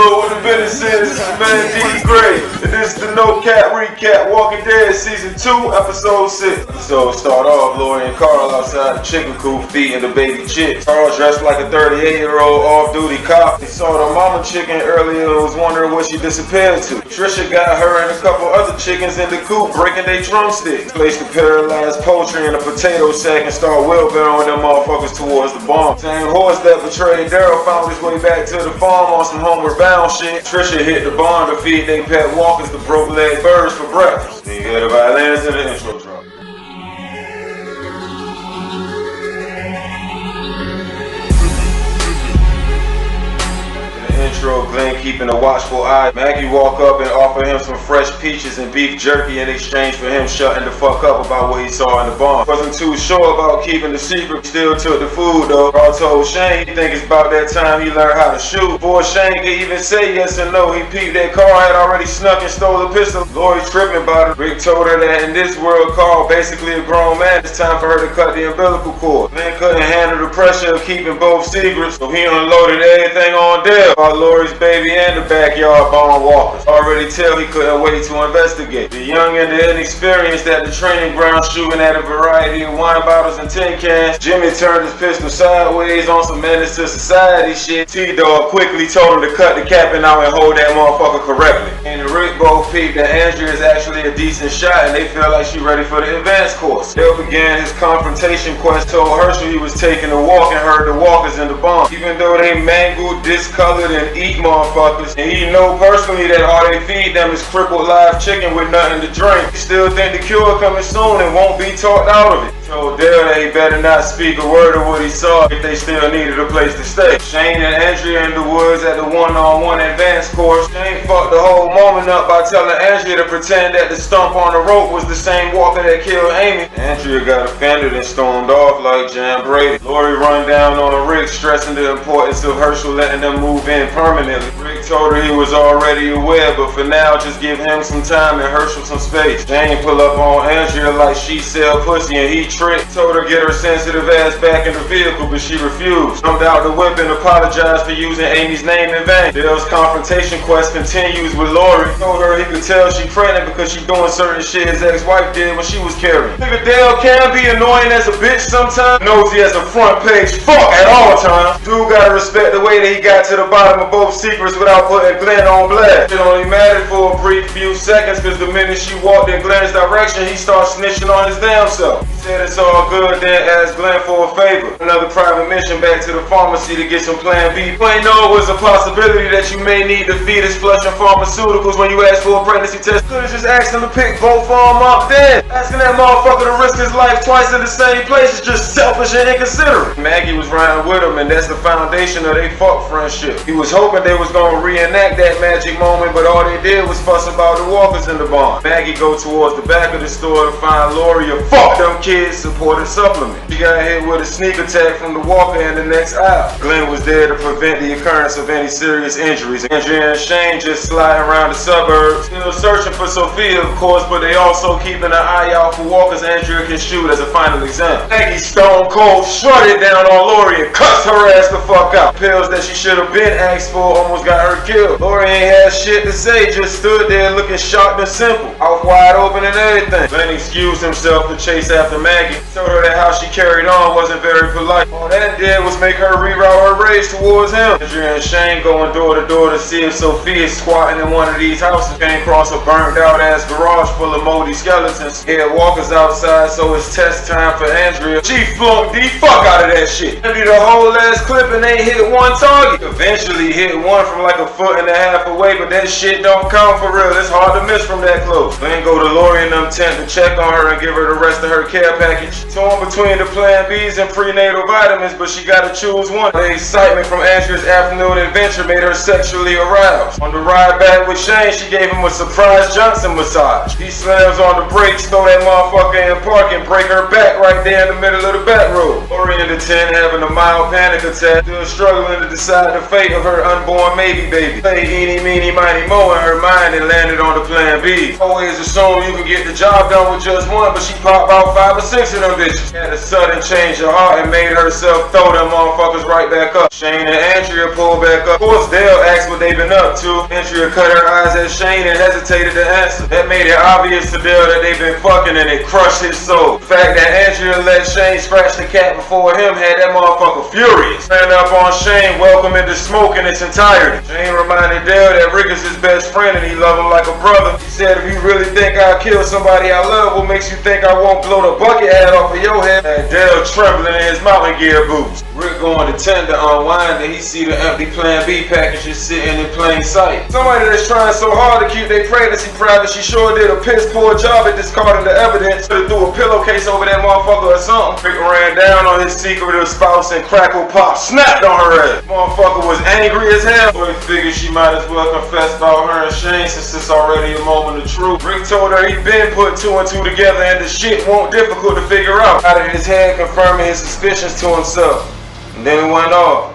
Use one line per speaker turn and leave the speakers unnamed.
know what the business is. It's your man D. Gray. And this is the No Cap Recap Walking Dead Season 2, Episode 6. So start off, Lori and Carl outside the chicken coop feeding the baby chick. Carl dressed like a 38-year-old off-duty cop. He saw the mama chicken earlier and was wondering what she disappeared to. Trisha got her and a couple other chickens in the coop breaking their drumsticks. Placed the paralyzed poultry in a potato sack and started wheelbarrowing them motherfuckers towards the barn. Same horse that betrayed Daryl found his way back to the farm on some homeward bound shit. Trisha hit the barn to feed they pet walkers the broke-legged birds for breakfast. Then you hear the violins and the intro drop. Glenn keeping a watchful eye. Maggie walk up and offer him some fresh peaches and beef jerky in exchange for him shutting the fuck up about what he saw in the barn. Wasn't too sure about keeping the secret, still took the food though. Carl told Shane he think it's about that time he learned how to shoot. Before Shane could even say yes or no, he peeped that Carl had already snuck and stole a pistol. Lori tripping about it. Rick told her that in this world, Carl basically a grown man. It's time for her to cut the umbilical cord. Glenn couldn't handle the pressure of keeping both secrets, so he unloaded everything on Dale. Lori's baby and the backyard barn walkers. Already tell he couldn't wait to investigate. The young and the inexperienced at the training ground shooting at a variety of wine bottles and tin cans. Jimmy turned his pistol sideways on some menace to society shit. T-Dog quickly told him to cut the captain out and hold that motherfucker correctly. And Rick both peeped that Andrea is actually a decent shot and they feel like she ready for the advanced course. Dale began his confrontation quest, told Herschel he was taking a walk and heard the walkers in the barn. Even though they mangled, discolored, and eat motherfuckers, and he know personally that all they feed them is crippled live chicken with nothing to drink. He still think the cure coming soon and won't be talked out of it. Told Dale that he better not speak a word of what he saw if they still needed a place to stay. Shane and Andrea in the woods at the one-on-one advanced course. Shane fucked the whole moment up by telling Andrea to pretend that the stump on the rope was the same walker that killed Amy. Andrea got offended and stormed off like Jan Brady. Lori run down on Rick, stressing the importance of Herschel letting them move in permanently. Rick told her he was already aware, but for now just give him some time and Herschel some space. Jane pull up on Andrea like she sell pussy and he tricked. Told her get her sensitive ass back in the vehicle, but she refused. Jumped out the whip and apologized for using Amy's name in vain. Dale's confrontation quest continues with Lori. Told her he could tell she pregnant because she doing certain shit his ex-wife did when she was carrying. Nigga, Dale can be annoying as a bitch sometimes. Knows he has a front page fuck at all times. Dude gotta respect the way that he got to the bottom of both secrets without putting Glenn on blast. It only mattered for a brief few seconds because the minute she walked in Glenn's direction, he started snitching on his damn self. He said it's all good, then asked Glenn for a favor. Another private mission back to the pharmacy to get some Plan B. You ain't know it was a possibility that you may need the fetus flushing pharmaceuticals when you ask for a pregnancy test. Could've just asked him to pick both of them up then. Asking that motherfucker to risk his life twice in the same place is just selfish and inconsiderate. Maggie was riding with him and that's the foundation of their fuck friendship. He was hoping they was gonna reenact that magic moment, but all they did was fuss about the walkers in the barn. Maggie go towards the back of the store to find Lori a fuck them kids supported supplement. She got hit with a sneak attack from the walker in the next aisle. Glenn was there to prevent the occurrence of any serious injuries. Andrea and Shane just sliding around the suburbs, still searching for Sophia, of course, but they also keeping an eye out for walkers Andrea can shoot as a final example. Maggie stone cold shut it down on Lori and cussed her ass the fuck out. Pills that she should have been asked for almost got her killed. Lori ain't had shit to say, just stood there looking shocked and simple, out wide open and everything. Glenn excused himself to chase after Maggie. Told her that how she carried on wasn't very polite. All that did was make her reroute her rage towards him. Andrea and Shane going door to door to see if Sophia is squatting in one of these houses. Came across a burnt out ass garage full of moldy skeletons. He had walkers outside, so it's test time for Andrea. She flunked the fuck out of that shit. Emptied the whole ass clip and ain't hit one target. Eventually hit one from like a foot and a half away, but that shit don't count for real. It's hard to miss from that close. Then go to Lori and them tent to check on her and give her the rest of her care package. Torn between the Plan Bs and prenatal vitamins, but she gotta choose one. The excitement from Andrea's afternoon adventure made her sexually aroused. On the ride back with Shane, she gave him a surprise Johnson massage. He slams on the brakes, throw that motherfucker in park and break her back right there in the middle of the back road. Lori in the tent having a mild panic attack, still struggling to decide the fate of her unborn baby. Played eeny, meeny, miny, mo in her mind and landed on the Plan B. Always assume you can get the job done with just one, but she popped out 5 or 6 of them bitches. Had a sudden change of heart and made herself throw them motherfuckers right back up. Shane and Andrea pulled back up. Of course, Dale asked what they been been up to. Andrea cut her eyes at Shane and hesitated to answer. That made it obvious to Dale that they've been fucking and it crushed his soul. The fact that Andrea let Shane scratch the cat before him had that motherfucker furious. Ran up on Shane, welcoming the smoke in its entirety. Shane reminded Dale that Rick is his best friend and he loved him like a brother. He said, if you really think I'll kill somebody I love, what makes you think I won't blow the bucket hat off of your head? And Dale trembling in his mountain gear boots. Rick going to tend to unwind and he see the empty Plan B packages sitting in plain sight. Somebody that's trying so hard to keep their pregnancy private, she sure did a piss poor job at discarding the evidence. Could've threw a pillowcase over that motherfucker or something. Rick ran down on his secretive spouse and Crackle Pop snapped on her ass. Motherfucker was angry as hell. So he figured she might as well confess about her and Shane since it's already a moment of truth. Rick told her he'd been put two and two together and the shit won't difficult to figure out. Out of his head confirming his suspicions to himself. And then it went off.